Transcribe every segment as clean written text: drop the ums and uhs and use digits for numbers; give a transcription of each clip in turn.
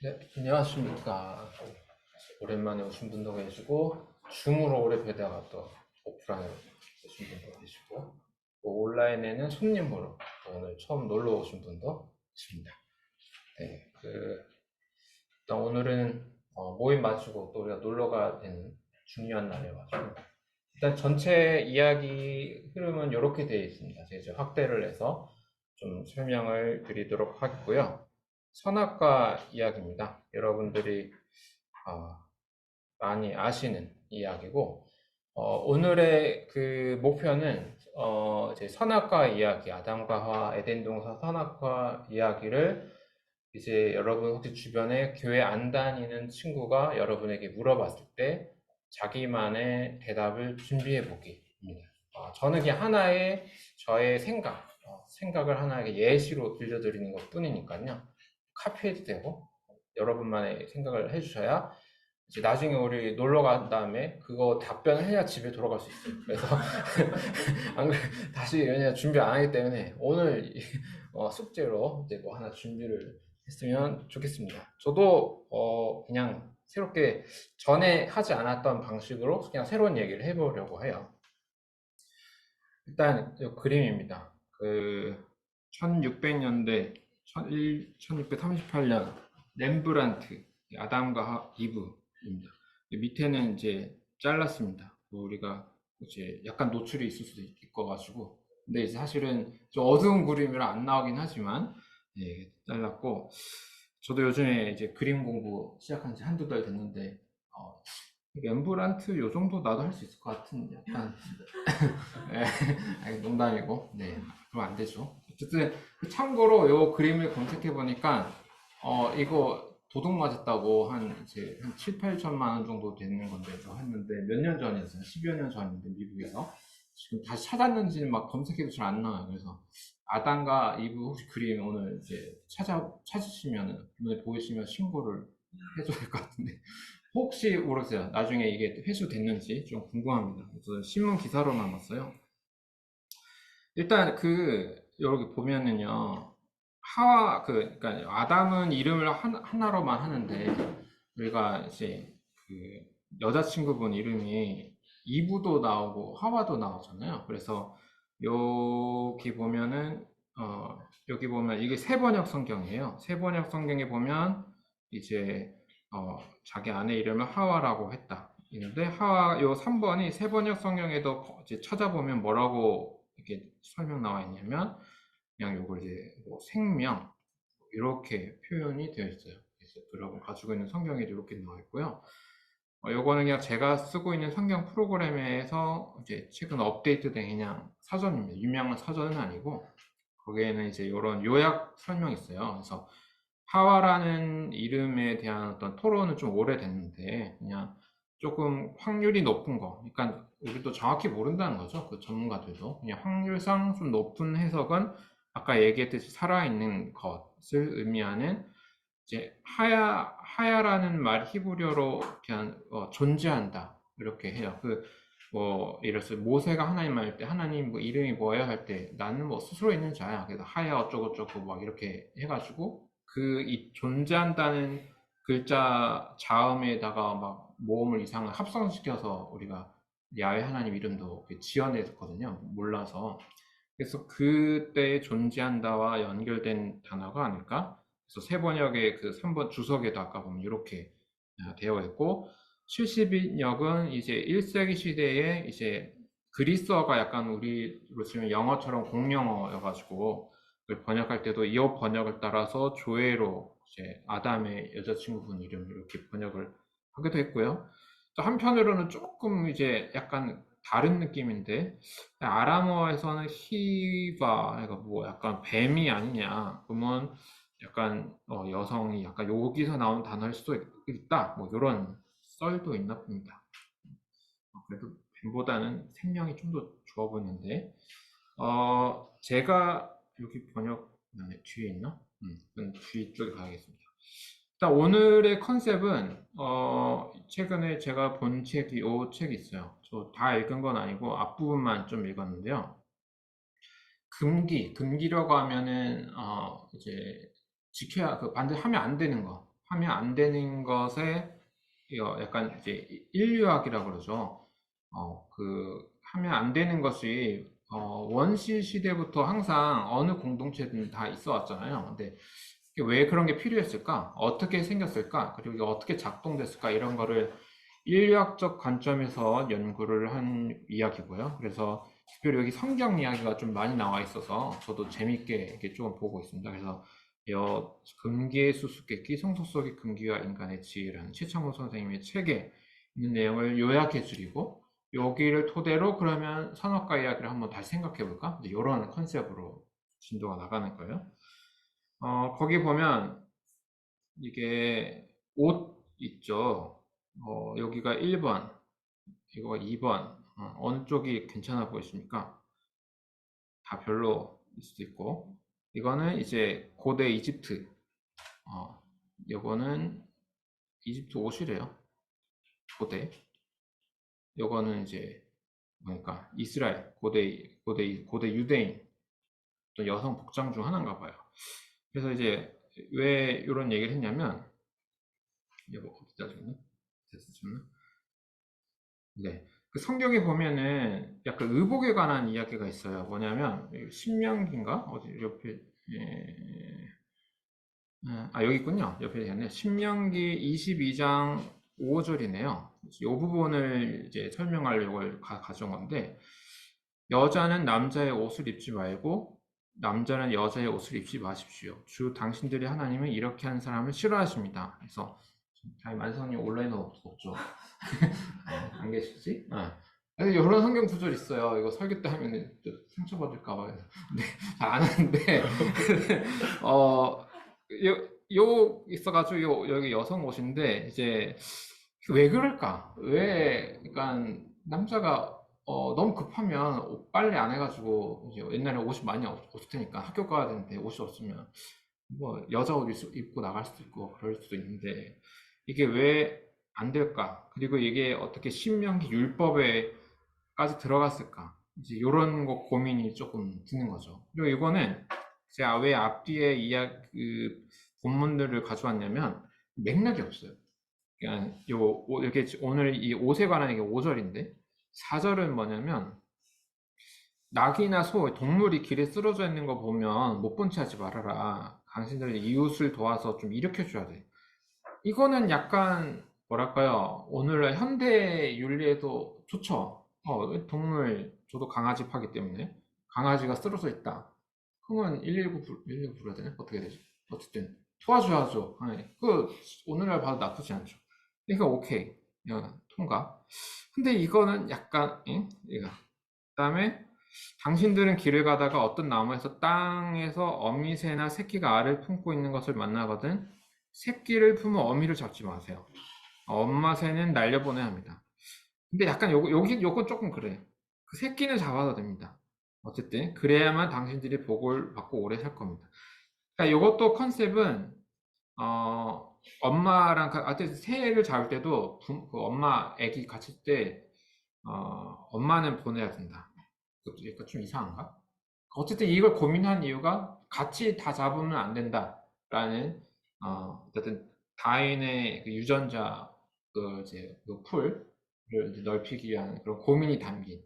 네, 안녕하십니까. 오랜만에 오신 분도 계시고, 줌으로 오래 뵈다가 또 오프라인으로 오신 분도 계시고, 또 온라인에는 손님으로 또 오늘 처음 놀러 오신 분도 계십니다. 네, 일단 오늘은 모임 마치고 또 우리가 놀러 가야 되는 중요한 날이어가지고, 일단 전체 이야기 흐름은 이렇게 되어 있습니다. 제가 이제 확대를 해서 좀 설명을 드리도록 하겠고요. 선악과 이야기입니다. 여러분들이 어, 많이 아시는 이야기고, 오늘의 그 목표는 이제 선악과 이야기, 아담과 하와, 에덴 동산 선악과 이야기를 이제 여러분 혹시 주변에 교회 안 다니는 친구가 여러분에게 물어봤을 때 자기만의 대답을 준비해 보기입니다. 저는 그냥 하나의 저의 생각을 하나의 예시로 들려드리는 것 뿐이니까요. 카피해도 되고 여러분만의 생각을 해주셔야 이제 나중에 우리 놀러 간 다음에 그거 답변을 해야 집에 돌아갈 수 있어요. 그래서 안 그래, 다시 왜냐 준비 안 하기 때문에 오늘 숙제로 이제 뭐 하나 준비를 했으면 좋겠습니다. 저도 그냥 새롭게 전에 하지 않았던 방식으로 그냥 새로운 얘기를 해보려고 해요. 일단 이 그림입니다. 그 1600년대 1638년 렘브란트 아담과 이브입니다. 밑에는 이제 잘랐습니다. 뭐 우리가 이제 약간 노출이 있을 수도 있고 가지고 근데 이제 사실은 좀 어두운 그림이라 안 나오긴 하지만 예, 잘랐고 저도 요즘에 이제 그림 공부 시작한 지 한두 달 됐는데 렘브란트 요 정도 나도 할 수 있을 것 같은 약간 예, 아니, 농담이고, 네, 그럼 안 되죠. 어쨌든, 참고로 요 그림을 검색해 보니까, 이거 도둑 맞았다고 이제 한 7, 8천만 원 정도 되는 건데, 저 했는데, 몇 년 전이었어요. 10여 년 전인데, 미국에서. 지금 다시 찾았는지는 막 검색해도 잘 안 나와요. 그래서, 아담과 이브 혹시 그림 오늘 이제 찾으시면은, 눈에 보이시면 신고를 해줘야 될 것 같은데. 혹시 모르세요. 나중에 이게 회수됐는지 좀 궁금합니다. 그래서 신문 기사로만 봤어요. 일단 여기 보면은요. 그러니까 아담은 이름을 하나로만 하는데 우리가 이제 그 여자친구분 이름이 이브도 나오고 하와도 나오잖아요. 그래서 여기 보면은 여기 보면 이게 세번역 성경이에요. 세번역 성경에 보면 이제 자기 아내 이름을 하와라고 했다. 있는데 하와 요 3번이 세번역 성경에도 이제 찾아보면 뭐라고 이렇게 설명 나와 있냐면 그냥 요걸 이제 뭐 생명 이렇게 표현이 되어 있어요. 그래서 여러분 가지고 있는 성경에도 이렇게 나와 있고요. 요거는 그냥 제가 쓰고 있는 성경 프로그램에서 이제 최근 업데이트된 그냥 사전입니다. 유명한 사전은 아니고 거기에는 이제 이런 요약 설명이 있어요. 그래서 하와라는 이름에 대한 어떤 토론은 좀 오래됐는데 그냥 조금 확률이 높은 거, 그러니까 우리도 정확히 모른다는 거죠. 그 전문가들도 그냥 확률상 좀 높은 해석은 아까 얘기했듯이 살아있는 것을 의미하는 이제 하야라는 말 히브리어로 그냥 존재한다 이렇게 해요. 예를 들어서 모세가 하나님 말 때 하나님 뭐 이름이 뭐야 할 때 나는 뭐 스스로 있는 자야. 그래서 하야 어쩌고 저쩌고 막 이렇게 해가지고 이 존재한다는 글자 자음에다가 막 모음을 이상을 합성시켜서 우리가 야훼 하나님 이름도 지어냈거든요. 몰라서. 그래서 그때 존재한다와 연결된 단어가 아닐까? 그래서 세번역의 그 3번 주석에도 아까 보면 이렇게 되어 있고 70인역은 이제 1세기 시대에 이제 그리스어가 약간 우리로 치면 영어처럼 공용어여가지고 그걸 번역할 때도 이 번역을 따라서 조회로 이제 아담의 여자친구분 이름 이렇게 번역을 하기도 했고요. 또 한편으로는 조금 이제 약간 다른 느낌인데 아람어에서는 히바 그러니까 뭐 약간 뱀이 아니냐 그러면 약간 여성이 약간 여기서 나온 단어일 수도 있다 뭐 이런 썰도 있나 봅니다. 그래도 뱀보다는 생명이 좀 더 좋아 보이는데 제가 여기 번역 뒤에 있나? 그럼 뒤 쪽에 가야겠습니다. 일단 오늘의 컨셉은 최근에 제가 본 책이 이 책이 있어요. 저 다 읽은 건 아니고 앞부분만 좀 읽었는데요. 금기라고 하면은 이제 지켜야 반드시 하면 안 되는 거, 하면 안 되는 것에 약간 이제 인류학이라고 그러죠. 하면 안 되는 것이 원시 시대부터 항상 어느 공동체든 다 있어 왔잖아요. 근데 왜 그런 게 필요했을까? 어떻게 생겼을까? 그리고 이게 어떻게 작동됐을까? 이런 거를 인류학적 관점에서 연구를 한 이야기고요. 그래서 특별히 여기 성경 이야기가 좀 많이 나와 있어서 저도 재밌게 이렇게 조금 보고 있습니다. 그래서 금기의 수수께끼, 성소 속의 금기와 인간의 지혜라는 최창호 선생님의 책에 있는 내용을 요약해 드리고 여기를 토대로 그러면 선악과 이야기를 한번 다시 생각해 볼까? 이제 이런 컨셉으로 진도가 나가는 거예요. 거기 보면 이게 옷 있죠. 여기가 1번, 이거가 2번. 어느 쪽이 괜찮아 보이십니까? 다 별로일 수도 있고. 이거는 이제 고대 이집트. 요거는 이집트 옷이래요. 고대. 요거는 이제 뭐니까 이스라엘 고대 유대인 또 여성 복장 중 하나인가 봐요. 그래서 이제 왜 이런 얘기를 했냐면 이거 어디다 적나? 됐었나? 네. 그 성경에 보면은 약간 의복에 관한 이야기가 있어요. 뭐냐면 신명기인가? 어디 옆에 여기 있군요. 옆에 있네. 신명기 22장 5절이네요. 이 부분을 이제 설명하려고 가져온 건데 여자는 남자의 옷을 입지 말고 남자는 여자의 옷을 입지 마십시오. 주 당신들의 하나님은 이렇게 하는 사람을 싫어하십니다. 그래서 잘 만성님 온라인은 없죠. 안 계시지? 근데 이런 성경 구절 있어요. 이거 설교 때 하면은 상처받을까 봐. 네, 잘 안 하는데 있어가지고 여기 여성 옷인데 이제 왜 그럴까? 그러니까 남자가 너무 급하면 옷 빨래 안 해가지고 이제 옛날에 옷이 많이 없을 테니까 학교 가야 되는데 옷이 없으면 뭐 여자 옷 입고 나갈 수도 있고 그럴 수도 있는데 이게 왜 안 될까? 그리고 이게 어떻게 신명기 율법에까지 들어갔을까? 이제 이런 거 고민이 조금 드는 거죠. 그리고 이거는 제가 왜 앞뒤에 그 본문들을 가져왔냐면 맥락이 없어요. 그러니까 이렇게 오늘 이 옷에 관한 이게 5절인데 4절은 뭐냐면 낙이나 소, 동물이 길에 쓰러져 있는 거 보면 못 본 채 하지 말아라. 당신들의 이웃을 도와서 좀 일으켜 줘야 돼. 이거는 약간 뭐랄까요? 오늘날 현대 윤리에도 좋죠. 동물 저도 강아지 파기 때문에 강아지가 쓰러져 있다. 그러면 119 불러야 되나? 어떻게 되지? 어쨌든 도와줘야죠. 아니, 오늘날 봐도 나쁘지 않죠. 이거 오케이. 통과. 근데 이거는 약간 얘가 그다음에 당신들은 길을 가다가 어떤 나무에서 땅에서 어미새나 새끼가 알을 품고 있는 것을 만나거든 새끼를 품은 어미를 잡지 마세요. 엄마 새는 날려보내야 합니다. 근데 약간 요건 조금 그래. 그 새끼는 잡아도 됩니다. 어쨌든 그래야만 당신들이 복을 받고 오래 살 겁니다. 그러니까 요것도 컨셉은 엄마랑 새를 잡을 때도 그 엄마 애기 갇힐 때 엄마는 보내야 된다. 그것도 약간 좀 이상한가? 어쨌든 이걸 고민한 이유가 같이 다 잡으면 안 된다라는 어쨌든 다인의 그 유전자 이제 그 풀을 이제 넓히기 위한 그런 고민이 담긴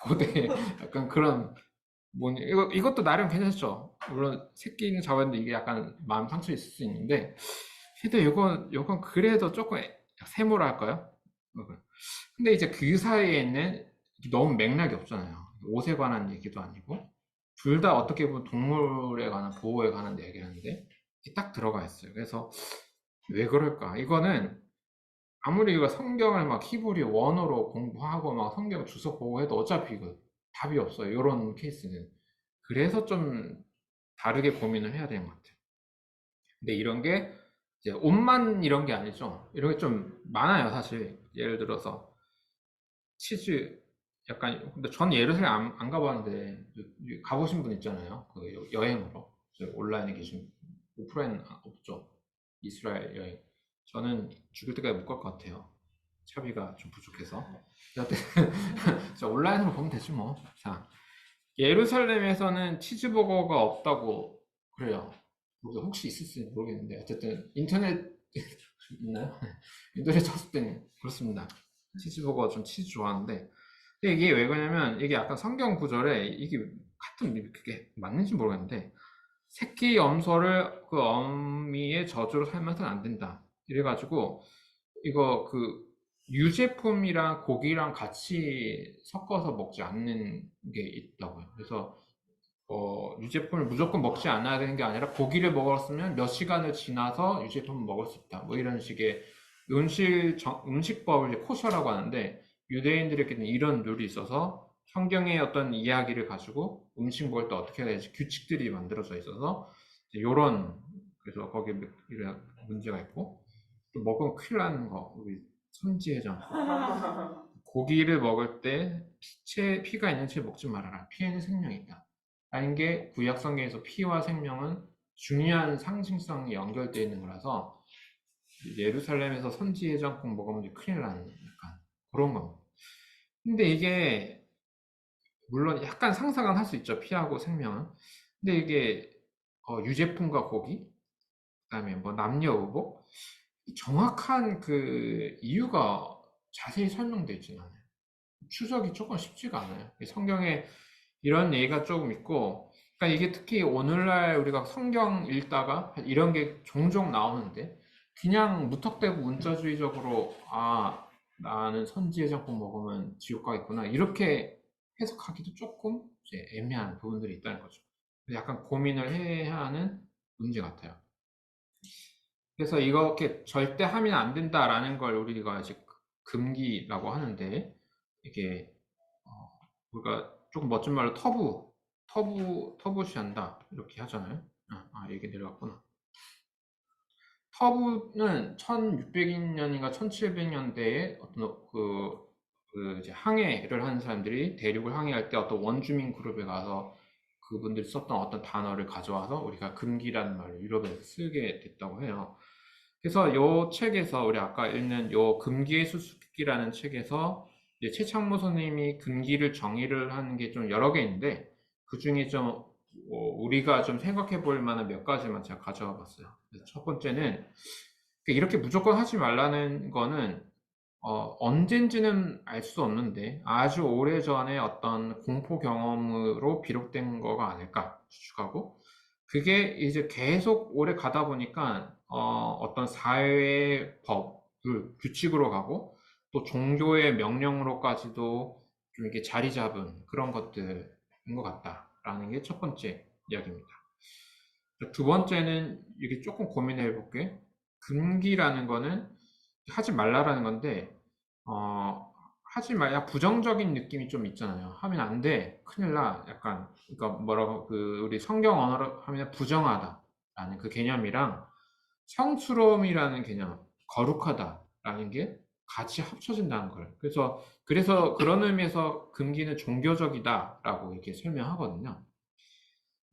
고대 약간 그런 이것도 나름 괜찮죠. 물론 새끼는 잡았는데 이게 약간 마음 상처 있을 수 있는데 그래도 이건 그래도 조금 세모랄까요? 근데 이제 그 사이에는 너무 맥락이 없잖아요. 옷에 관한 얘기도 아니고 둘 다 어떻게 보면 동물에 관한 보호에 관한 얘기하는데 딱 들어가 있어요. 그래서 왜 그럴까? 이거는 아무리 이거 성경을 막 히브리 원어로 공부하고 막 성경 주석 보고 해도 어차피 이거 답이 없어요. 이런 케이스는. 그래서 좀 다르게 고민을 해야 되는 것 같아요. 근데 이런 게 이제 옷만 이런 게 아니죠. 이런 게 좀 많아요, 사실. 예를 들어서 치즈 약간 근데 전 예루살렘 안 가봤는데 가보신 분 있잖아요. 그 여행으로 온라인에 계신 오프라인 없죠. 이스라엘 여행. 저는 죽을 때까지 못 갈 것 같아요. 차비가 좀 부족해서. 여튼 자, 온라인으로 보면 되지 뭐. 자, 예루살렘에서는 치즈버거가 없다고 그래요. 혹시 있을지 모르겠는데 어쨌든 인터넷 있나요? 유도리 쳤을 때는 그렇습니다. 치즈버거 좀 치즈 좋아하는데 근데 이게 왜 그러냐면 이게 약간 성경 구절에 이게 같은 그게 맞는지 모르겠는데 새끼 염소를 그 어미의 저주로 살면서는 안 된다. 이래가지고 이거 그 유제품이랑 고기랑 같이 섞어서 먹지 않는 게 있다고요. 그래서 유제품을 무조건 먹지 않아야 되는 게 아니라 고기를 먹었으면 몇 시간을 지나서 유제품을 먹을 수 있다. 뭐 이런 식의 음식법을 이제 코셔라고 하는데 유대인들에게는 이런 룰이 있어서 성경의 어떤 이야기를 가지고 음식 먹을 때 어떻게 해야 될지 규칙들이 만들어져 있어서 요런 그래서 거기에 이런 문제가 있고 또 먹으면 큰일 나는 거 우리 선지해장 고기를 먹을 때 피가 있는 채 먹지 말아라. 피에는 생명이 있다. 라는 게 구약 성경에서 피와 생명은 중요한 상징성이 연결되어 있는 거라서 예루살렘에서 선지해장국 먹으면 이제 큰일 나는 약간 그런 겁니다. 근데 이게 물론 약간 상상은 할 수 있죠. 피하고 생명은. 근데 이게 유제품과 고기, 그다음에 뭐 남녀 의복 정확한 그 이유가 자세히 설명되어 있지는 않아요. 추적이 조금 쉽지가 않아요. 성경에 이런 얘기가 조금 있고, 그러니까 이게 특히 오늘날 우리가 성경 읽다가 이런 게 종종 나오는데, 그냥 무턱대고 문자주의적으로, 아, 나는 선지해장국 먹으면 지옥 가겠구나. 이렇게 해석하기도 조금 이제 애매한 부분들이 있다는 거죠. 약간 고민을 해야 하는 문제 같아요. 그래서 이렇게 절대 하면 안 된다라는 걸 우리가 이제 금기라고 하는데, 이게 우리가 조금 멋진 말로 터부시한다 이렇게 하잖아요. 이게 내려갔구나. 터부는 1600년인가 1700년대에 어떤 그 이제 항해를 하는 사람들이 대륙을 항해할 때 어떤 원주민 그룹에 가서 그분들이 썼던 어떤 단어를 가져와서 우리가 금기라는 말을 유럽에서 쓰게 됐다고 해요. 그래서 요 책에서 우리 아까 읽는 요 금기의 수수께끼라는 책에서 이제 최창모 선생님이 금기를 정의를 하는 게 좀 여러 개 있는데 그 중에 좀 우리가 좀 생각해 볼 만한 몇 가지만 제가 가져와 봤어요. 그래서 첫 번째는 이렇게 무조건 하지 말라는 거는 언젠지는 알 수 없는데 아주 오래전에 어떤 공포 경험으로 비록된 거가 아닐까 추측하고 그게 이제 계속 오래 가다 보니까 어떤 사회의 법을 규칙으로 가고 또 종교의 명령으로까지도 좀 이렇게 자리 잡은 그런 것들인 것 같다라는 게 첫 번째 이야기입니다. 두 번째는 이게 조금 고민해 볼게. 금기라는 거는 하지 말라라는 건데 하지 말야 부정적인 느낌이 좀 있잖아요. 하면 안 돼, 큰일 나, 약간 그러니까 뭐라고 그 우리 성경 언어로 하면 부정하다라는 그 개념이랑 성스러움이라는 개념, 거룩하다라는 게 같이 합쳐진다는 걸. 그래서 그런 의미에서 금기는 종교적이다라고 이렇게 설명하거든요.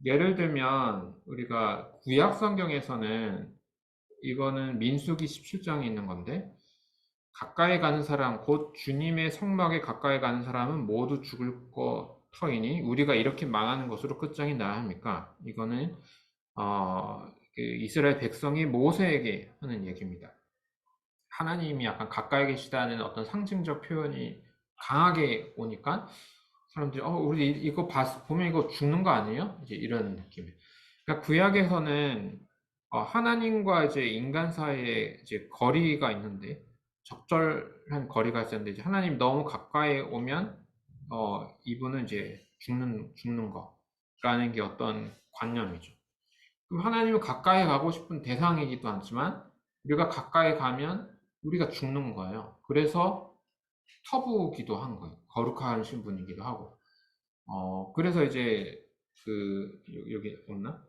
예를 들면 우리가 구약 성경에서는 이거는 민수기 17장에 있는 건데 가까이 가는 사람 곧 주님의 성막에 가까이 가는 사람은 모두 죽을 터이니 우리가 이렇게 망하는 것으로 끝장이 나야 합니까? 이거는 그 이스라엘 백성이 모세에게 하는 얘기입니다. 하나님이 약간 가까이 계시다는 어떤 상징적 표현이 강하게 오니까 사람들이 우리 이거 보면 이거 죽는 거 아니에요? 이제 이런 느낌. 그러니까 구약에서는 하나님과 이제 인간 사이에 이제 거리가 있는데 적절한 거리가 있었는데 이제 하나님 너무 가까이 오면 이분은 이제 죽는 거라는 게 어떤 관념이죠. 그럼 하나님은 가까이 가고 싶은 대상이기도 하지만 우리가 가까이 가면 우리가 죽는 거예요. 그래서 터부기도 한 거예요. 거룩하신 분이기도 하고. 그래서 이제 여기 없나?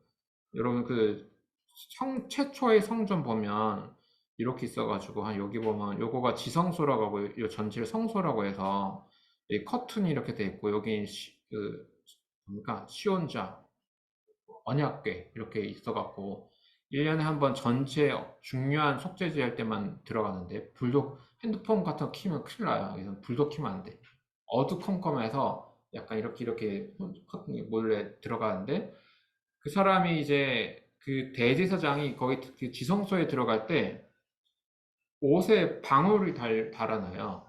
여러분 최초의 성전 보면 이렇게 있어가지고 한 여기 보면 요거가 지성소라고 하고 요 전체를 성소라고 해서 이 커튼이 이렇게 돼 있고 여기 뭡니까 시온자 언약궤 이렇게 있어갖고 1년에 한 번 전체 중요한 속죄제 할 때만 들어가는데 핸드폰 같은 거 키면 큰일 나요. 그래서 불도 키면 안 돼. 어두컴컴해서 약간 이렇게 커튼이 몰래 들어가는데 그 사람이 이제 그 대제사장이 거기 그 지성소에 들어갈 때 옷에 방울이 달아나요.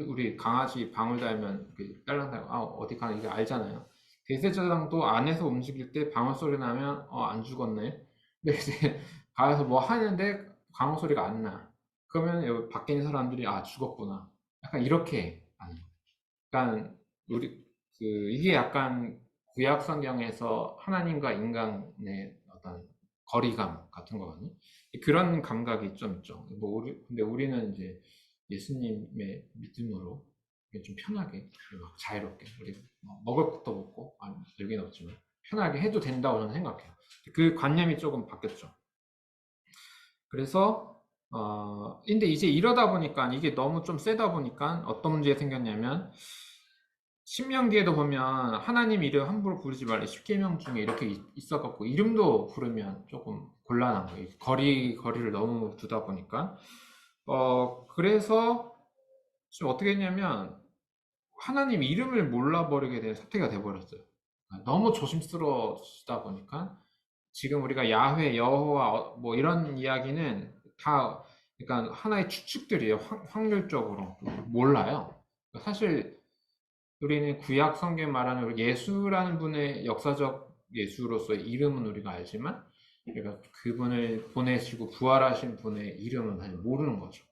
우리 강아지 방울 달면 딸랑딸랑 어디 가나 이게 알잖아요. 대세자장도 안에서 움직일 때 방울 소리 나면 안 죽었네. 근데 이제 가서 뭐 하는데 방울 소리가 안 나. 그러면 여기 밖에 있는 사람들이 죽었구나. 약간 이렇게 안 해요. 약간 우리 이게 약간 구약 성경에서 하나님과 인간의 어떤 거리감 같은 거거든요. 그런 감각이 좀 있죠. 근데 우리는 이제 예수님의 믿음으로 좀 편하게 막 자유롭게 우리 먹을 것도 먹고 여기는 없지만 편하게 해도 된다고 저는 생각해요. 그 관념이 조금 바뀌었죠. 그래서 근데 이제 이러다 보니까 이게 너무 좀 세다 보니까 어떤 문제가 생겼냐면 신명기에도 보면 하나님 이름 함부로 부르지 말래 10계명 중에 이렇게 있어갖고 이름도 부르면 조금 곤란한 거예요. 거리를 너무 두다 보니까 그래서 지금 어떻게 했냐면 하나님 이름을 몰라버리게 된 사태가 돼버렸어요. 너무 조심스러워지다 보니까 지금 우리가 야훼, 여호와 뭐 이런 이야기는 다 그러니까 하나의 추측들이에요. 확률적으로 몰라요. 사실 우리는 구약 성경 말하는 예수라는 분의 역사적 예수로서의 이름은 우리가 알지만 그러니까 그분을 보내시고 부활하신 분의 이름은 사실 모르는 거죠.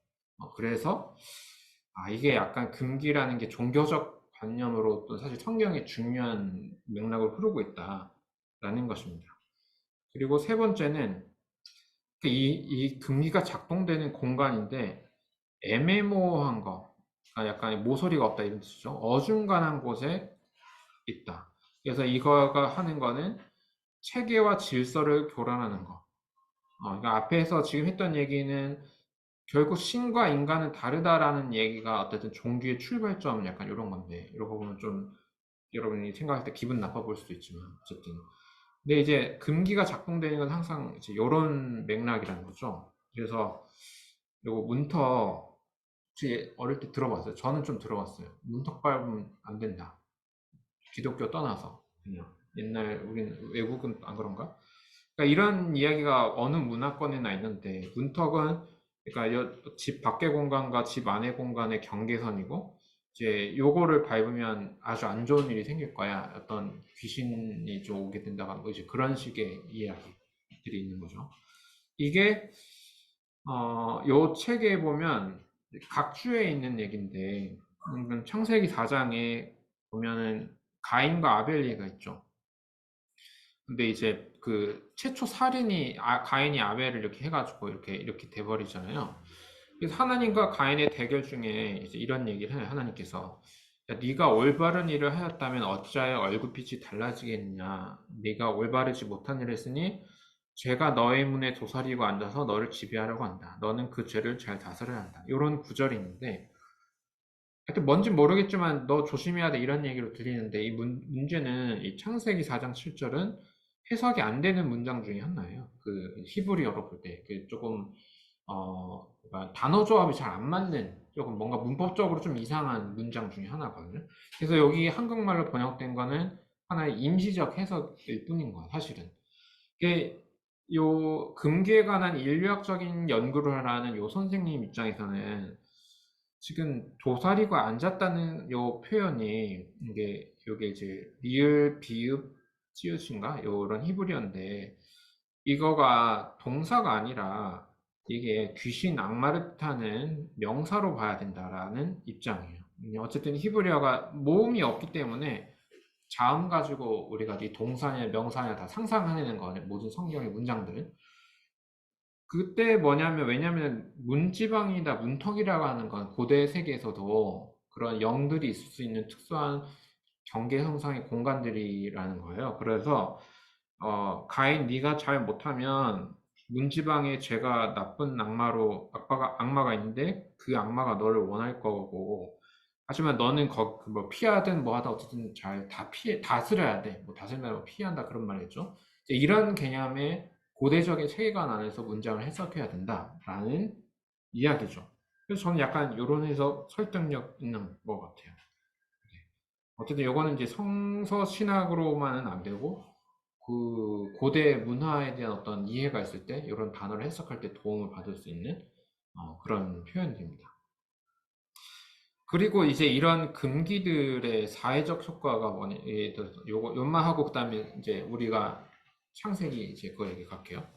그래서 이게 약간 금기라는 게 종교적 관념으로 또 사실 성경의 중요한 맥락을 흐르고 있다라는 것입니다. 그리고 세 번째는 이 금기가 작동되는 공간인데 애매모호한 거, 그러니까 약간 모서리가 없다 이런 뜻이죠. 어중간한 곳에 있다. 그래서 이거가 하는 거는 체계와 질서를 교란하는 거. 그러니까 앞에서 지금 했던 얘기는 결국 신과 인간은 다르다라는 얘기가 어쨌든 종교의 출발점 약간 이런 건데 이런 거 보면 좀 여러분이 생각할 때 기분 나빠 보일 수도 있지만 어쨌든 근데 이제 금기가 작동되는 건 항상 이제 이런 맥락이라는 거죠. 그래서 요거 문턱 혹시 어릴 때 들어봤어요? 저는 좀 들어봤어요. 문턱 밟으면 안 된다. 기독교 떠나서 그냥 옛날 우린 외국은 안 그런가? 그러니까 이런 이야기가 어느 문화권에나 있는데 문턱은 그러니까 집 밖의 공간과 집 안의 공간의 경계선이고 이제 요거를 밟으면 아주 안 좋은 일이 생길 거야. 어떤 귀신이 좀 오게 된다가 뭐 이제 그런 식의 이야기들이 있는 거죠. 이게 요 책에 보면 각주에 있는 얘기인데 창세기 4장에 보면은 가인과 아벨 얘기가 있죠. 근데 이제 그 최초 살인이 가인이 아벨을 이렇게 해가지고 이렇게 돼버리잖아요. 그래서 하나님과 가인의 대결 중에 이제 이런 얘기를 해요. 하나님께서 야, 네가 올바른 일을 하였다면 어찌하여 얼굴빛이 달라지겠느냐? 네가 올바르지 못한 일을 했으니 죄가 너의 문에 도사리고 앉아서 너를 지배하려고 한다. 너는 그 죄를 잘 다스려야 한다. 이런 구절이 있는데 하여튼 뭔진 모르겠지만 너 조심해야 돼 이런 얘기로 들리는데 이 문제는 이 창세기 4장 7절은 해석이 안 되는 문장 중에 하나예요. 그 히브리어로 볼 때 조금 그러니까 단어 조합이 잘 안 맞는 조금 뭔가 문법적으로 좀 이상한 문장 중에 하나거든요. 그래서 여기 한국말로 번역된 거는 하나의 임시적 해석일 뿐인 거야, 사실은. 이게 요 금기에 관한 인류학적인 연구를 하는 요 선생님 입장에서는 지금 도사리고 앉았다는 요 표현이 이게 요게 이제 리을 비읍 찌읒인가 요런 히브리어인데 이거가 동사가 아니라 이게 귀신 악마를 뜻하는 명사로 봐야 된다라는 입장이에요. 어쨌든 히브리어가 모음이 없기 때문에 자음 가지고 우리가 이 동사냐 명사냐 다 상상해내는 거네 모든 성경의 문장들은 그때 뭐냐면 왜냐면 문지방이나 문턱이라고 하는 건 고대 세계에서도 그런 영들이 있을 수 있는 특수한 경계 형성의 공간들이라는 거예요. 그래서 가인 네가 잘 못하면 문지방에 죄가 나쁜 악마가 있는데 그 악마가 너를 원할 거고 하지만 너는 뭐 피하든 뭐 하다 어쨌든 잘 다스려야 돼. 뭐 다스리면 뭐 피한다 그런 말이죠. 이런 개념의 고대적인 세계관 안에서 문장을 해석해야 된다라는 이야기죠. 그래서 저는 약간 이런 해석 설득력 있는 것 같아요. 어쨌든 이거는 이제 성서 신학으로만은 안 되고 그 고대 문화에 대한 어떤 이해가 있을 때 이런 단어를 해석할 때 도움을 받을 수 있는 그런 표현입니다. 그리고 이제 이런 금기들의 사회적 효과가 뭐냐, 예를 들어서 요만 하고 그다음에 이제 우리가 창세기 이제 그 얘기 갈게요.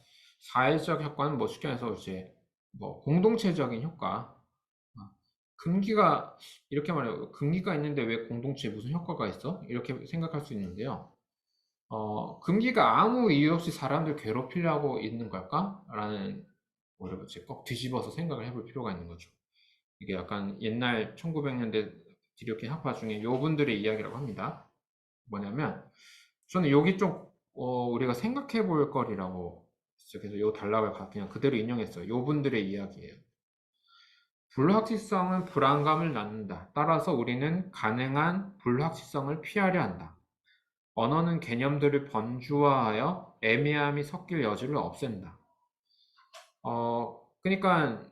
사회적 효과는 뭐 쉽게 해서 이제 뭐 공동체적인 효과. 금기가 이렇게 말해요. 금기가 있는데 왜 공동체에 무슨 효과가 있어? 이렇게 생각할 수 있는데요. 금기가 아무 이유 없이 사람들 괴롭히려고 있는 걸까? 라는 거를 이제 꼭 뒤집어서 생각을 해볼 필요가 있는 거죠. 이게 약간 옛날 1900년대 기독교 학파 중에 요 분들의 이야기라고 합니다. 뭐냐면 저는 여기 좀 우리가 생각해 볼 거리라고 그래서 요 단락을 그냥 그대로 인용했어요. 요 분들의 이야기예요. 불확실성은 불안감을 낳는다. 따라서 우리는 가능한 불확실성을 피하려 한다. 언어는 개념들을 번주화하여 애매함이 섞일 여지를 없앤다. 그러니까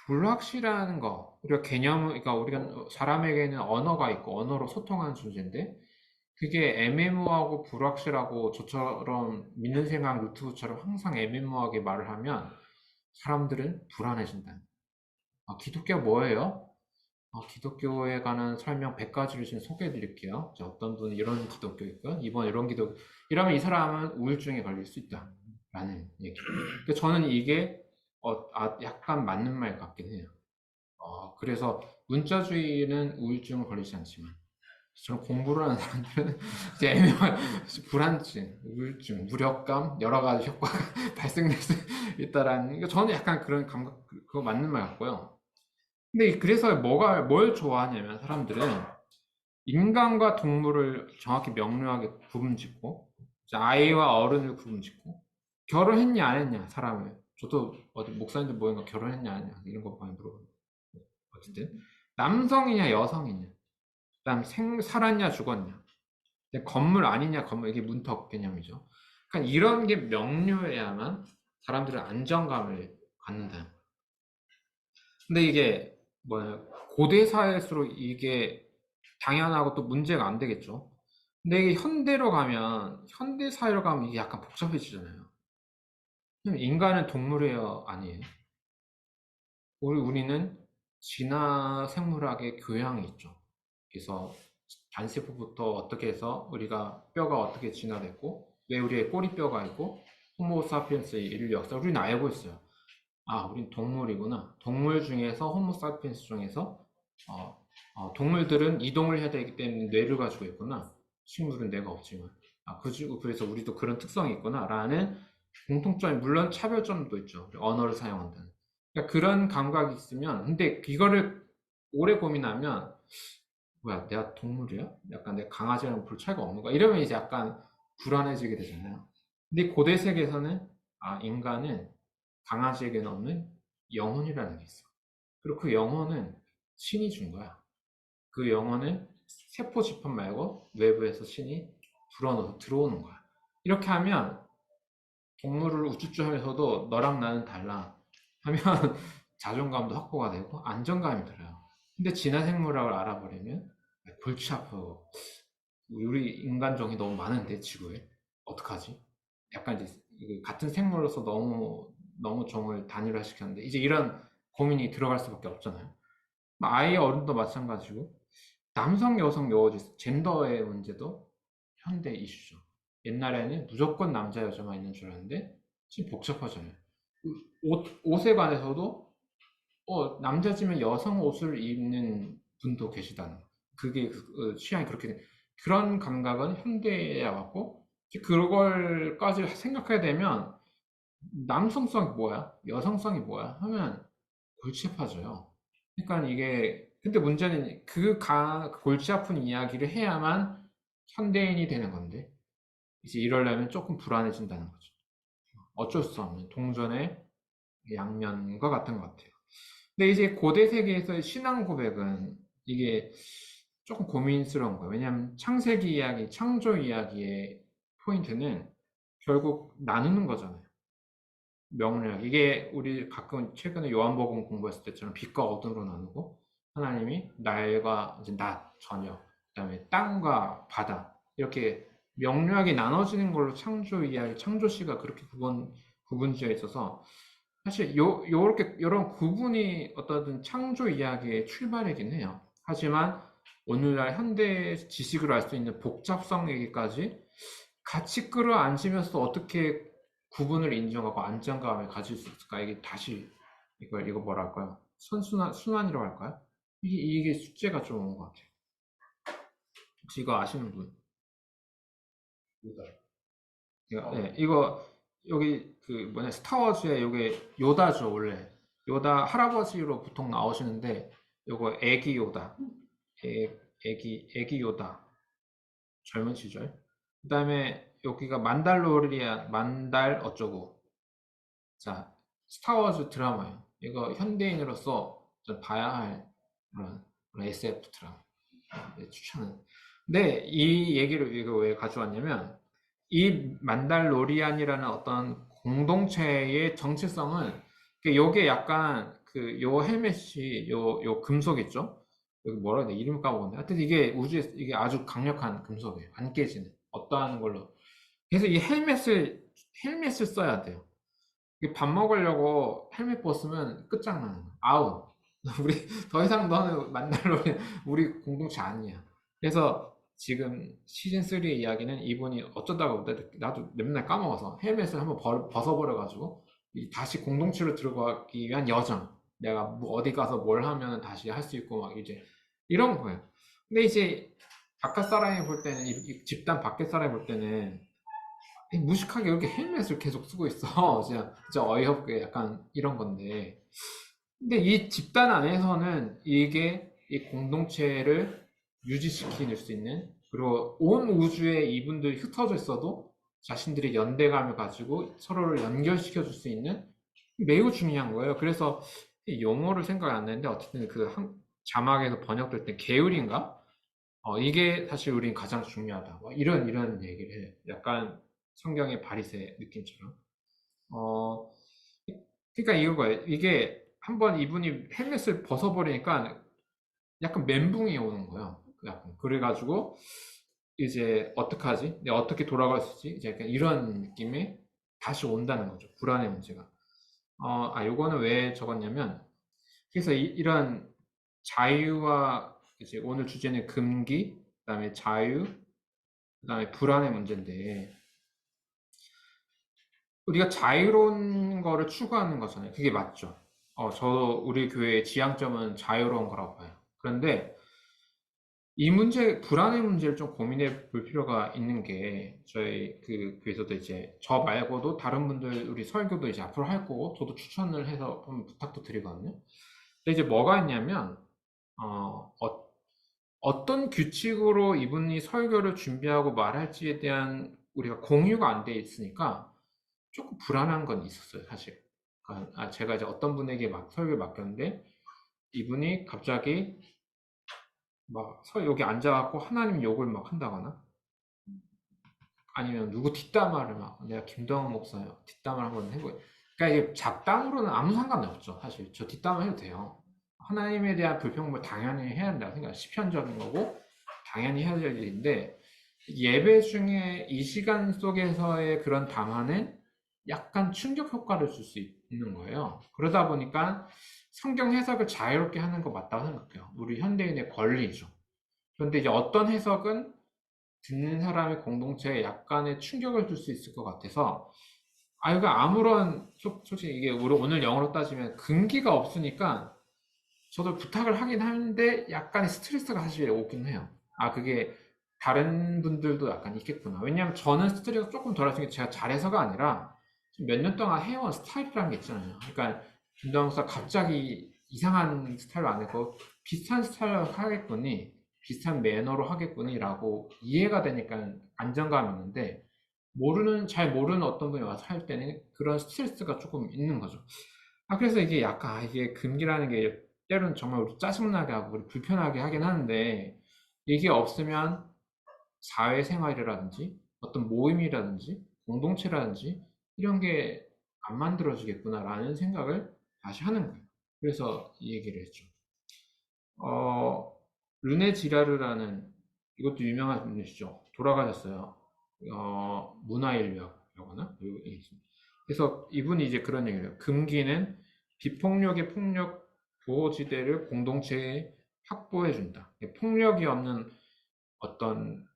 불확실한 거, 그러니까 우리가 사람에게는 언어가 있고 언어로 소통하는 존재인데 그게 애매모호하고 불확실하고 저처럼 믿는 생각 유튜브처럼 항상 애매모호하게 말을 하면 사람들은 불안해진다. 기독교가 뭐예요? 기독교에 관한 설명 100가지를 지금 소개해 드릴게요. 어떤 분은 이런 기독교 있고, 이번 이런 기독교, 이러면 이 사람은 우울증에 걸릴 수 있다. 라는 얘기. 저는 이게, 약간 맞는 말 같긴 해요. 그래서 문자주의는 우울증을 걸리지 않지만, 저는 공부를 하는 사람들은 이제 애매한 불안증, 우울증, 무력감, 여러 가지 효과가 발생될 수 있다라는, 저는 약간 그런 감각, 그거 맞는 말 같고요. 근데 그래서 뭘 좋아하냐면 사람들은 인간과 동물을 정확히 명료하게 구분짓고 아이와 어른을 구분짓고 결혼했냐 안 했냐 사람을 저도 어디 목사님들 모이는 거 결혼했냐 안 했냐 이런 거 많이 물어보는 어쨌든 남성이냐 여성이냐 그다음 살았냐 죽었냐 건물 아니냐 건물 이게 문턱 개념이죠. 그러니까 이런 게 명료해야만 사람들은 안정감을 갖는다. 근데 이게 뭐야 고대 사회일수록 이게 당연하고 또 문제가 안 되겠죠. 근데 이게 현대 사회로 가면 이게 약간 복잡해지잖아요. 인간은 동물이에요, 아니에요? 우리는 진화 생물학의 교양이 있죠. 그래서 단세포부터 어떻게 해서 우리가 뼈가 어떻게 진화됐고 왜 우리의 꼬리뼈가 있고 호모사피엔스의 인류 역사 우리는 알고 있어요. 우린 동물이구나. 동물 중에서 호모사피엔스 중에서 동물들은 이동을 해야 되기 때문에 뇌를 가지고 있구나. 식물은 뇌가 없지만. 그래서 우리도 그런 특성이 있구나. 라는 공통점이, 물론 차별점도 있죠. 언어를 사용한다는. 그러니까 그런 감각이 있으면, 근데 이거를 오래 고민하면, 뭐야, 내가 동물이야? 약간 내 강아지랑 별 차이가 없는 거야? 이러면 이제 약간 불안해지게 되잖아요. 근데 고대 세계에서는, 인간은 강아지에게는 없는 영혼이라는 게 있어. 그리고 그 영혼은 신이 준 거야. 그 영혼은 세포 집합 말고 외부에서 신이 불어넣어서 들어오는 거야. 이렇게 하면 동물을 우쭈쭈 하면서도 너랑 나는 달라 하면 자존감도 확보가 되고 안정감이 들어요. 근데 진화생물학을 알아버리면 골치 아프고 우리 인간종이 너무 많은데 지구에 어떡하지? 약간 이제 같은 생물로서 너무 종을 단일화시켰는데 이제 이런 고민이 들어갈 수밖에 없잖아요. 아이 어른도 마찬가지고 남성, 여성, 젠더의 문제도 현대 이슈죠. 옛날에는 무조건 남자, 여자만 있는 줄 알았는데 지금 복잡하잖아요. 옷에 관해서도 남자지만 여성 옷을 입는 분도 계시다는 거. 그게 취향이 그렇게 그런 감각은 현대에 와갖고 그걸까지 생각해야 되면 남성성이 뭐야? 여성성이 뭐야? 하면 골치 아파져요. 그러니까 이게 근데 문제는 그 골치 아픈 이야기를 해야만 현대인이 되는 건데 이제 이러려면 조금 불안해진다는 거죠. 어쩔 수 없는 동전의 양면과 같은 것 같아요. 근데 이제 고대 세계에서의 신앙 고백은 이게 조금 고민스러운 거예요. 왜냐하면 창세기 이야기, 창조 이야기의 포인트는 결국 나누는 거잖아요. 명령. 이게 우리 가끔 최근에 요한복음 공부했을 때처럼 빛과 어둠으로 나누고 하나님이 날과 이제 낮, 저녁, 그다음에 땅과 바다 이렇게 명료하게 나눠지는 걸로 창조 이야기, 창조시가 그렇게 구분지어 있어서 사실 요런 구분이 어떤 창조 이야기의 출발이긴 해요. 하지만 오늘날 현대 지식을 알 수 있는 복잡성 얘기까지 같이 끌어안으면서 어떻게 구분을 인정하고 안정감을 가질 수 있을까? 이게 다시 이거 뭐랄까요? 순환이라고 할까요? 이게 숙제가 좀 온 것 같아요. 혹시 이거 아시는 분? 이거 여기 그 뭐냐 스타워즈에 요게 요다죠 원래. 요다 할아버지로 보통 나오시는데 요거 애기 요다. 애기 요다. 젊은 시절. 그다음에 여기가 만달로리안 만달 어쩌고. 자, 스타워즈 드라마예요. 이거 현대인으로서 좀 봐야 할 그런 SF 드라마. 네, 추천은. 근데 이 얘기를 이거 왜 가져왔냐면 이 만달로리안이라는 어떤 공동체의 정체성은 요게 약간 그 요 헬멧이 요 금속 있죠? 여기 뭐라 해야 돼? 이름 까먹었네. 하여튼 이게 우주에 이게 아주 강력한 금속이에요. 안 깨지는 어떠한 걸로. 그래서 이 헬멧을 써야 돼요. 밥 먹으려고 헬멧 벗으면 끝장나는 거야. 아웃. 우리 더 이상 너는 만날로 우리 공동체 아니야. 그래서 지금 시즌 3의 이야기는 이분이 어쩌다가 나도 맨날 까먹어서 헬멧을 한번 벗어버려가지고 다시 공동체로 들어가기 위한 여정. 내가 뭐 어디 가서 뭘 하면 다시 할 수 있고 막 이제 이런 거예요. 근데 이제 바깥 사람이 볼 때는 이 집단 밖에 사람이 볼 때는 무식하게 이렇게 헬멧을 계속 쓰고 있어. 진짜 어이없게 약간 이런 건데. 근데 이 집단 안에서는 이게 이 공동체를 유지시킬 수 있는, 그리고 온 우주에 이분들이 흩어져 있어도 자신들의 연대감을 가지고 서로를 연결시켜 줄 수 있는 매우 중요한 거예요. 그래서 용어를 생각이 안 나는데 어쨌든 자막에서 번역될 때 게으린가? 이게 사실 우린 가장 중요하다. 뭐 이런 얘기를 해요. 약간 성경의 바리새 느낌처럼. 어, 그러니까 이거예요. 이게 한번 이분이 헬멧을 벗어버리니까 약간 멘붕이 오는 거예요. 약간 그래가지고 이제 어떡하지? 내가 어떻게 돌아갈 수 있지? 이제 약간 이런 느낌이 다시 온다는 거죠. 불안의 문제가. 요거는 왜 적었냐면 그래서 이런 자유와 이제 오늘 주제는 금기, 그다음에 자유, 그다음에 불안의 문제인데 우리가 자유로운 거를 추구하는 거잖아요. 그게 맞죠. 우리 교회의 지향점은 자유로운 거라고 봐요. 그런데 이 문제, 불안의 문제를 좀 고민해 볼 필요가 있는 게 저희 그 교회에서도 이제 저 말고도 다른 분들 우리 설교도 이제 앞으로 할 거고 저도 추천을 해서 한번 부탁도 드리거든요. 근데 이제 뭐가 있냐면 어떤 규칙으로 이분이 설교를 준비하고 말할지에 대한 우리가 공유가 안 돼 있으니까 조금 불안한 건 있었어요, 사실. 그러니까 제가 이제 어떤 분에게 막 설교를 맡겼는데 이분이 갑자기 막 여기 앉아갖고 하나님 욕을 막 한다거나 아니면 누구 뒷담화를 막 내가 김동원 목사요 뒷담화 한번 해보요. 그러니까 이게 잡담으로는 아무 상관이 없죠, 사실. 저 뒷담화 해도 돼요. 하나님에 대한 불평을 당연히 해야 한다고 생각해요. 시편적인 거고 당연히 해야 될 일인데 예배 중에 이 시간 속에서의 그런 담화는 약간 충격 효과를 줄 수 있는 거예요. 그러다 보니까 성경 해석을 자유롭게 하는 거 맞다고 생각해요. 우리 현대인의 권리죠. 그런데 이제 어떤 해석은 듣는 사람의 공동체에 약간의 충격을 줄 수 있을 것 같아서 이거 아무런 솔직히 이게 우리 오늘 영어로 따지면 금기가 없으니까 저도 부탁을 하긴 하는데 약간의 스트레스가 사실 오긴 해요. 그게 다른 분들도 약간 있겠구나. 왜냐하면 저는 스트레스가 조금 덜하신 게 제가 잘해서가 아니라 몇 년 동안 해온 스타일이라는 게 있잖아요. 그러니까 김동사 갑자기 이상한 스타일로 안 했고 비슷한 스타일로 하겠거니 비슷한 매너로 하겠거니라고 이해가 되니까 안정감이 있는데 잘 모르는 어떤 분이 와서 할 때는 그런 스트레스가 조금 있는 거죠. 그래서 이게 약간 이게 금기라는 게 때로는 정말 우리 짜증나게 하고 우리 불편하게 하긴 하는데 이게 없으면 사회생활이라든지 어떤 모임이라든지 공동체라든지 이런 게 안 만들어지겠구나라는 생각을 다시 하는 거예요. 그래서 이 얘기를 했죠. 어, 르네 지라르라는 이것도 유명한 분이시죠. 돌아가셨어요. 문화인류학이라거나 여기 있습니다. 그래서 이분이 이제 그런 얘기를 해요. 금기는 비폭력의 폭력 보호지대를 공동체에 확보해준다. 폭력이 없는 어떤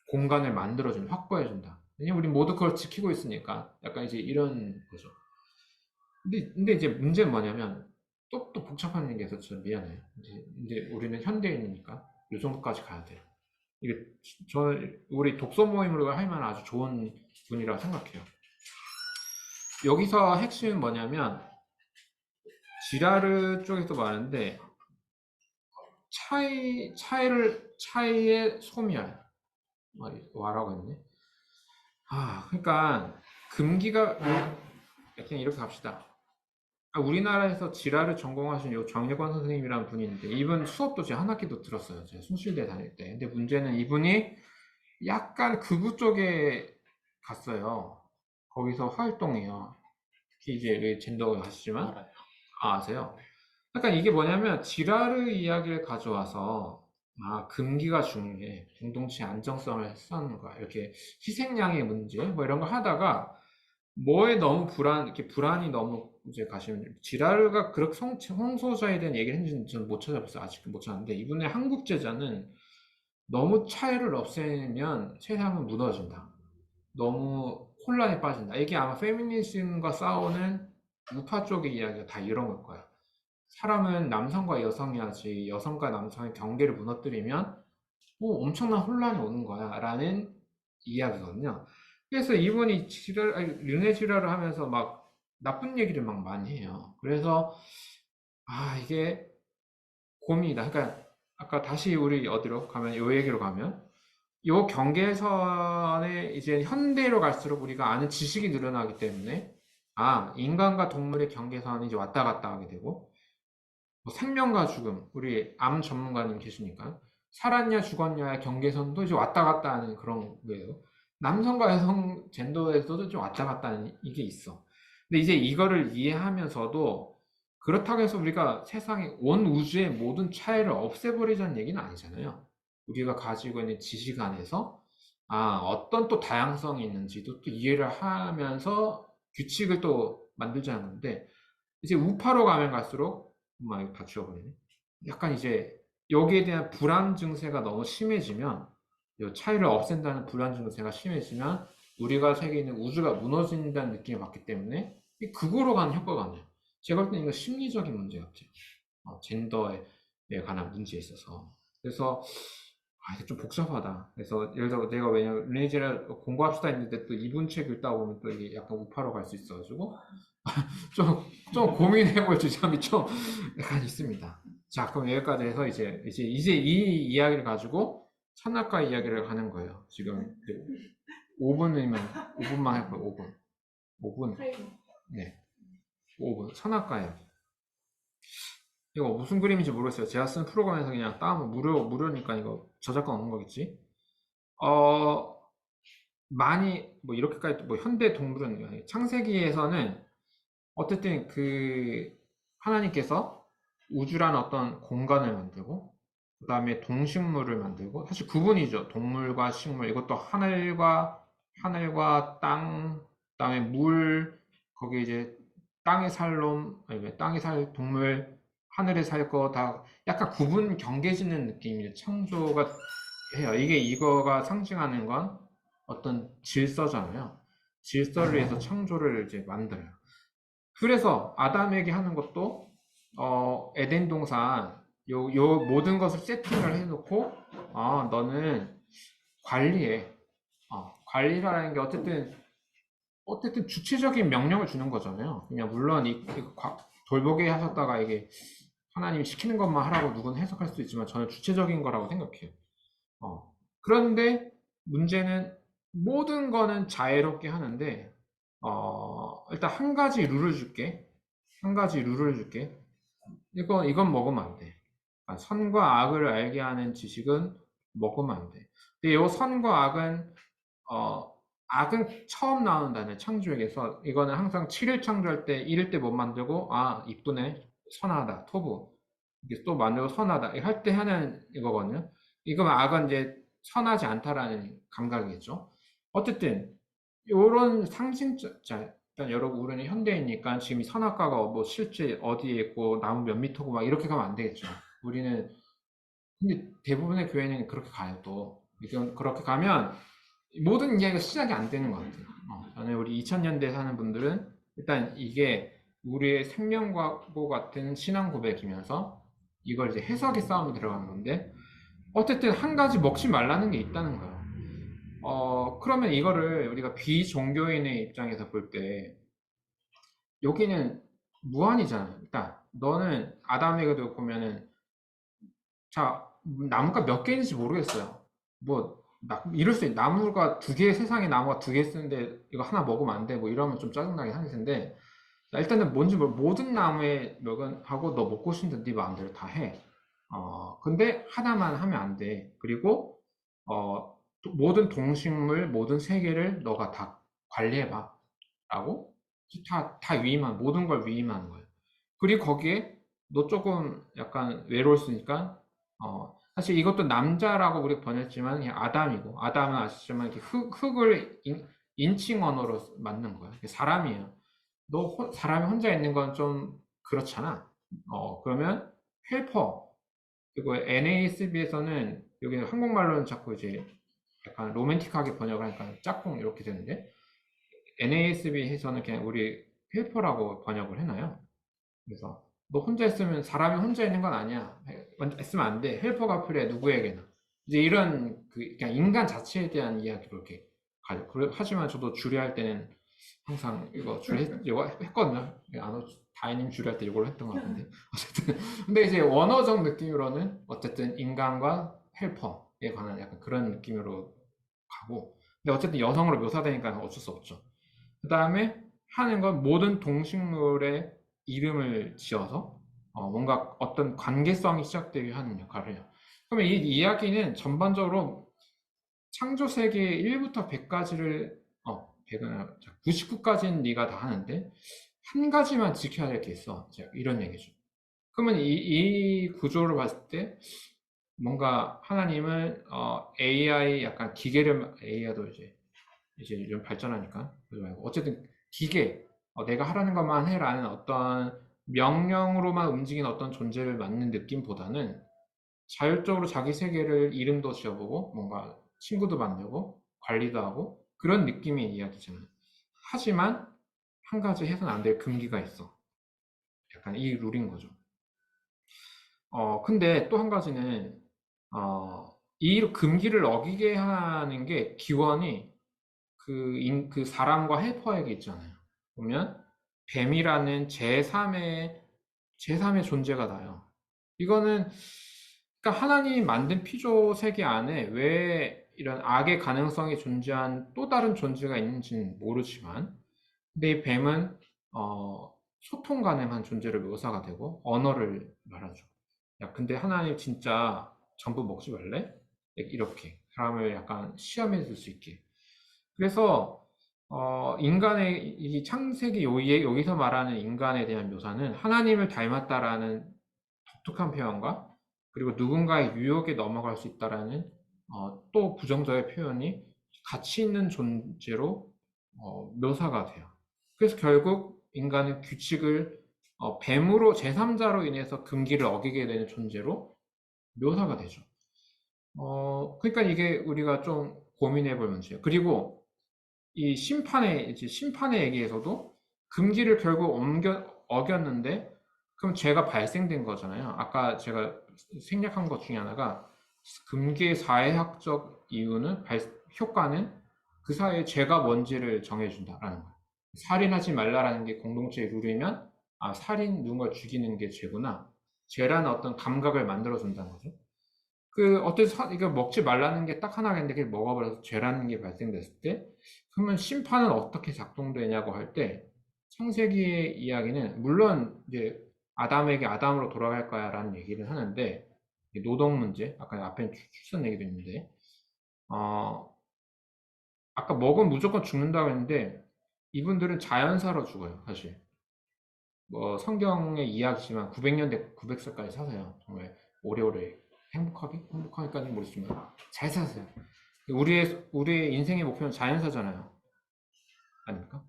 공간을 만들어준, 확보해준다. 왜냐면 우리 모두 그걸 지키고 있으니까. 약간 이제 이런 거죠. 근데 이제 문제는 뭐냐면, 또 복잡한 얘기해서 좀 미안해요. 이제 우리는 현대인이니까 이 정도까지 가야 돼요. 이게 저 우리 독서 모임으로 할 만한 아주 좋은 분이라고 생각해요. 여기서 핵심은 뭐냐면 지라르 쪽에서 말하는데 차이의 소멸 와라고 했네. 그러니까 금기가 그냥 이렇게 갑시다. 우리나라에서 지라를 전공하신 요 정예관 선생님이라는 분이 있는데 이분 수업도 제가 한 학기도 들었어요. 제가 숭실대 다닐 때. 근데 문제는 이분이 약간 극우 쪽에 갔어요. 거기서 활동해요. 특히 이제 젠더가 하시지만 알아요. 아세요? 약간 이게 뭐냐면 지라르 이야기를 가져와서 금기가 중요해. 공동체 안정성을 쓰는 거야. 이렇게 희생양의 문제 뭐 이런 거 하다가 뭐에 너무 이렇게 불안이 너무 이제 가시면 지라르가 그렇게 성소자에 대한 얘기를 했는지는 저는 못 찾아봤어요. 아직 못 찾았는데 이분의 한국 제자는 너무 차이를 없애면 세상은 무너진다. 너무 혼란에 빠진다. 이게 아마 페미니즘과 싸우는 우파 쪽의 이야기가 다 이런 걸 거야. 사람은 남성과 여성이야지 여성과 남성의 경계를 무너뜨리면 엄청난 혼란이 오는 거야 라는 이야기거든요. 그래서 이분이 르네 지랄을 하면서 막 나쁜 얘기를 막 많이 해요. 그래서 이게 고민이다. 그러니까 아까 다시 우리 어디로 가면 요 얘기로 가면 요 경계선에 이제 현대로 갈수록 우리가 아는 지식이 늘어나기 때문에 인간과 동물의 경계선이 이제 왔다 갔다 하게 되고 뭐 생명과 죽음, 우리 암 전문가님 계시니까 살았냐 죽었냐의 경계선도 이제 왔다 갔다 하는 그런 거예요. 남성과 여성 젠더에서도 좀 왔다 갔다 하는 이게 있어. 근데 이제 이거를 이해하면서도 그렇다고 해서 우리가 세상의 온 우주의 모든 차이를 없애버리자는 얘기는 아니잖아요. 우리가 가지고 있는 지식 안에서 어떤 또 다양성이 있는지도 또 이해를 하면서 규칙을 또 만들자는 건데 이제 우파로 가면 갈수록 이거 다 지워버리네. 약간 이제 여기에 대한 불안 증세가 너무 심해지면 이 차이를 없앤다는 불안 증세가 심해지면 우리가 세계에 있는 우주가 무너진다는 느낌을 받기 때문에 극으로 가는 효과가 아니에요. 제가 볼 때는 이거 심리적인 문제 같아요. 젠더에 관한 문제에 있어서. 그래서 이게 좀 복잡하다. 그래서 예를 들어 내가 왜냐면 르네지를 공부합시다 했는데 또 이분 책 읽다 보면 또 이게 약간 우파로 갈 수 있어가지고 좀 고민해볼 지점이 좀 약간 있습니다. 자, 그럼 여기까지 해서 이제 이 이야기를 가지고 선악과 이야기를 하는 거예요. 지금 5분이면 5분만 할 거예요. 5분. 5분. 네. 5분. 선악과 이야기. 이거 무슨 그림인지 모르겠어요. 제가 쓴 프로그램에서 그냥 따면 무료니까 이거 저작권 없는 거겠지? 어, 많이, 뭐, 이렇게까지, 뭐, 현대 동물은, 창세기에서는 어쨌든 하나님께서 우주라는 어떤 공간을 만들고, 그 다음에 동식물을 만들고, 사실 구분이죠. 동물과 식물, 이것도 하늘과 땅, 그 다음에 물, 거기에 이제 땅에 살 놈, 아니, 왜 땅에 살 동물, 하늘에 살 거 다 약간 구분 경계 짓는 느낌이에요. 창조가 해요. 이거가 상징하는 건 어떤 질서잖아요. 질서를 위해서 창조를 이제 만들어요. 그래서 아담에게 하는 것도 에덴 동산 요 모든 것을 세팅을 해놓고 너는 관리해. 관리라는 게 어쨌든 주체적인 명령을 주는 거잖아요. 그냥 물론 돌보게 하셨다가 이게 하나님이 시키는 것만 하라고 누구는 해석할 수 있지만 저는 주체적인 거라고 생각해요. 그런데 문제는 모든 거는 자애롭게 하는데 일단 한 가지 룰을 줄게. 한 가지 룰을 줄게. 이건 먹으면 안 돼. 선과 악을 알게 하는 지식은 먹으면 안 돼. 근데 이 선과 어, 악은 처음 나오는 단어, 창조에게서. 이거는 항상 7일 창조할 때, 1일 때 못 만들고, 이쁘네, 선하다, 토부. 이게 또 만들고 선하다. 할 때 하는 이거거든요. 이거면 악은 이제 선하지 않다라는 감각이겠죠. 어쨌든, 요런 상징적, 자, 일단 여러분 우리는 현대이니까 지금 이 선악과가 뭐 실제 어디에 있고 나무 몇 미터고 막 이렇게 가면 안 되겠죠. 우리는 근데 대부분의 교회는 그렇게 가요 또. 이건 그렇게 가면 모든 이야기가 시작이 안 되는 것 같아요. 저는 우리 2000년대에 사는 분들은 일단 이게 우리의 생명과고 같은 신앙 고백이면서 이걸 이제 해석의 싸움이 들어가는 건데 어쨌든 한 가지 먹지 말라는 게 있다는 거예요. 그러면 이거를 우리가 비종교인의 입장에서 볼 때 여기는 무한이잖아요. 일단 너는 아담에게도 보면은 자 나무가 몇 개인지 모르겠어요. 뭐 이럴 수 있. 나무가 두 개, 세상에 나무가 두 개 쓰는데 이거 하나 먹으면 안 돼. 뭐 이러면 좀 짜증나긴 하을 텐데 일단은 뭔지 모든 나무에 먹은 하고 너 먹고 싶은 네 마음대로 다 해. 근데 하나만 하면 안 돼. 그리고 모든 동식물, 모든 세계를 너가 다 관리해봐. 라고 다 위임한, 모든 걸 위임하는 거예요. 그리고 거기에 너 조금 약간 외로울 수 있으니까, 사실 이것도 남자라고 우리가 번역했지만 그냥 아담이고, 아담은 아시지만 이렇게 흙을 인칭 언어로 맞는 거예요. 사람이에요. 사람이 혼자 있는 건 좀 그렇잖아. 그러면 헬퍼, 그리고 NASB에서는 여기 한국말로는 자꾸 이제 약간 로맨틱하게 번역을 하니까 짝꿍 이렇게 되는데 NASB에서는 그냥 우리 헬퍼라고 번역을 해놔요. 그래서 너 혼자 있으면 사람이 혼자 있는 건 아니야. 있으면 안 돼. 헬퍼가 필요해 누구에게나. 이제 이런 그냥 인간 자체에 대한 이야기로 이렇게 가요. 하지만 저도 주례할 때는 항상 이거 했거든요. 다이닝 주례할 때 이걸 했던 것 같은데 어쨌든 근데 이제 원어적 느낌으로는 어쨌든 인간과 헬퍼에 관한 약간 그런 느낌으로 가고 근데 어쨌든 여성으로 묘사되니까 어쩔 수 없죠. 그 다음에 하는 건 모든 동식물의 이름을 지어서 뭔가 어떤 관계성이 시작되게 하는 역할을 해요. 그러면 이 이야기는 전반적으로 창조 세계 1부터 100까지를 100은 99까지는 네가 다 하는데 한 가지만 지켜야 될 게 있어. 이런 얘기죠. 그러면 이 구조를 봤을 때 뭔가 하나님은 AI 약간 기계를 AI도 이제 좀 발전하니까 그러지 말고 어쨌든 기계 내가 하라는 것만 해라는 어떤 명령으로만 움직이는 어떤 존재를 맞는 느낌보다는 자율적으로 자기 세계를 이름도 지어보고 뭔가 친구도 만들고 관리도 하고 그런 느낌의 이야기잖아요. 하지만 한 가지 해서는 안 될 금기가 있어. 약간 이 룰인 거죠. 근데 또 한 가지는 이 금기를 어기게 하는 게 기원이 그 사람과 헬퍼에게 있잖아요. 보면 뱀이라는 제3의 존재가 나요. 이거는 그러니까 하나님이 만든 피조 세계 안에 왜 이런 악의 가능성이 존재한 또 다른 존재가 있는지는 모르지만 근데 이 뱀은 소통 가능한 존재로 묘사가 되고 언어를 말하죠. 야, 근데 하나님 진짜 전부 먹지 말래? 이렇게 사람을 약간 시험해 줄 수 있게. 그래서 인간의 이 창세기 여기서 말하는 인간에 대한 묘사는 하나님을 닮았다라는 독특한 표현과 그리고 누군가의 유혹에 넘어갈 수 있다라는 또 부정적인 표현이 같이 있는 존재로 묘사가 돼요. 그래서 결국 인간은 규칙을 뱀으로 제3자로 인해서 금기를 어기게 되는 존재로 묘사가 되죠. 그러니까 이게 우리가 좀 고민해 볼 문제예요. 그리고 이 심판의 얘기에서도 금기를 결국 어겼는데 그럼 죄가 발생된 거잖아요. 아까 제가 생략한 것 중에 하나가 금기의 사회학적 이유는 효과는 그 사회의 죄가 뭔지를 정해준다라는 거예요. 살인하지 말라라는 게 공동체의 룰이면 살인 누군가를 죽이는 게 죄구나. 죄라는 어떤 감각을 만들어 준다는 거죠. 이거 먹지 말라는 게 딱 하나인데, 그게 먹어버려서 죄라는 게 발생됐을 때, 그러면 심판은 어떻게 작동되냐고 할 때, 창세기의 이야기는, 물론, 이제, 아담에게 아담으로 돌아갈 거야 라는 얘기를 하는데, 노동 문제, 아까 앞에 출산 얘기도 있는데, 어, 아까 먹으면 무조건 죽는다고 했는데, 이분들은 자연사로 죽어요, 사실. 뭐, 성경의 이야기지만 900년대, 900살까지 사세요. 정말 오래오래 행복하게까지는 모르지만 잘 사세요. 우리의 인생의 목표는 자연사잖아요. 아닙니까?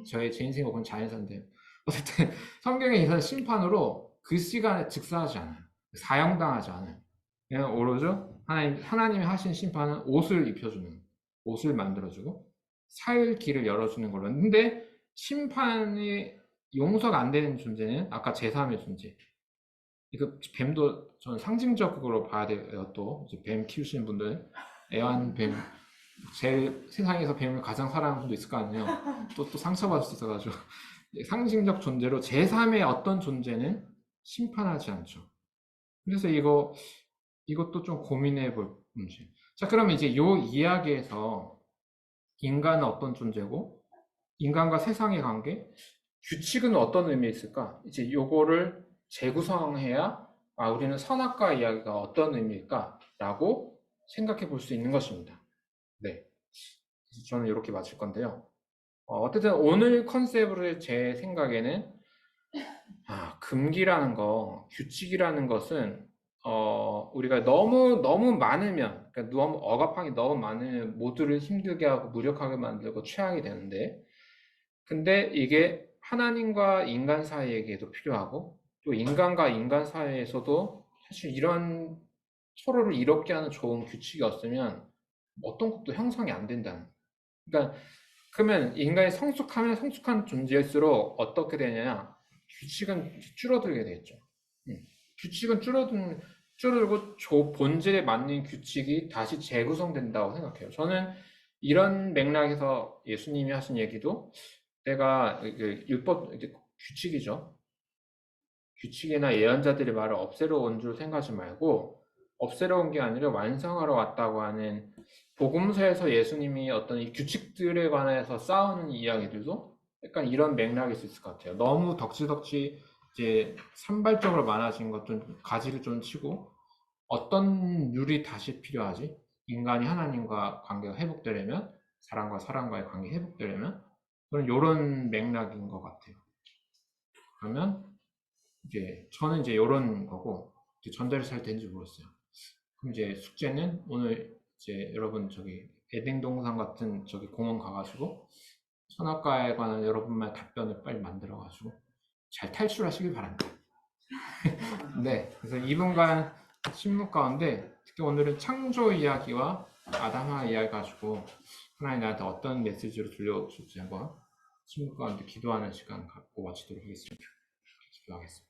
제 인생이 그건 자연사인데요. 어쨌든 성경에 심판으로 그 시간에 즉사하지 않아요. 사형당하지 않아요. 그냥 오로지 하나님이 하신 심판은 옷을 입혀주는, 옷을 만들어주고 살 길을 열어주는 걸로. 근데 심판이 용서가 안 되는 존재는 아까 제3의 존재. 이거 뱀도 저는 상징적으로 봐야 돼요. 또 뱀 키우시는 분들, 애완뱀, 제일 세상에서 뱀을 가장 사랑하는 분도 있을 거 아니에요. 또 상처받을 수 있어가지고 상징적 존재로 제3의 어떤 존재는 심판하지 않죠. 그래서 이것도 좀 고민해 볼 문제. 자, 그러면 이제 요 이야기에서 인간은 어떤 존재고, 인간과 세상의 관계, 규칙은 어떤 의미가 있을까? 이제 요거를 재구성해야, 우리는 선악과 이야기가 어떤 의미일까? 라고 생각해 볼 수 있는 것입니다. 네. 그래서 저는 이렇게 마칠 건데요. 어쨌든 오늘 컨셉으로 제 생각에는, 금기라는 거, 규칙이라는 것은 우리가 너무 많으면, 그러니까 너무 억압하기 너무 많으면 모두를 힘들게 하고 무력하게 만들고 최악이 되는데, 근데 이게 하나님과 인간 사이에게도 필요하고, 또 인간과 인간 사이에서도 사실 이런 서로를 이롭게 하는 좋은 규칙이 없으면 어떤 것도 형성이 안 된다는. 그러니까 그러면 인간이 성숙하면 성숙한 존재일수록 어떻게 되냐? 규칙은 줄어들게 되겠죠. 규칙은 줄어들고 본질에 맞는 규칙이 다시 재구성된다고 생각해요. 저는 이런 맥락에서 예수님이 하신 얘기도 내가 율법 규칙이죠. 규칙이나 예언자들의 말을 없애러 온 줄 생각하지 말고 없애러 온 게 아니라 완성하러 왔다고 하는 복음서에서 예수님이 어떤 이 규칙들에 관해서 싸우는 이야기들도 약간 이런 맥락일 수 있을 것 같아요. 너무 덕지덕지 이제 산발적으로 많아진 것 좀 가지를 좀 치고 어떤 률이 다시 필요하지? 인간이 하나님과 관계가 회복되려면 사람과 사람과의 관계 회복되려면 저는 이런 맥락인 것 같아요. 그러면 이제 저는 이제 이런 거고 전달이 잘 되는지 모르겠어요. 그럼 이제 숙제는 오늘 이제 여러분 저기 애딩동산 같은 저기 공원 가가지고 선악과에 관한 여러분만의 답변을 빨리 만들어가지고 잘 탈출하시길 바랍니다. 네, 그래서 2분간 침묵 가운데 특히 오늘은 창조 이야기와 아담하 이야기 가지고 하나님 나한테 어떤 메시지를 들려줄지 한번 침묵 가운데 기도하는 시간 갖고 마치도록 하겠습니다. 기도하겠습니다.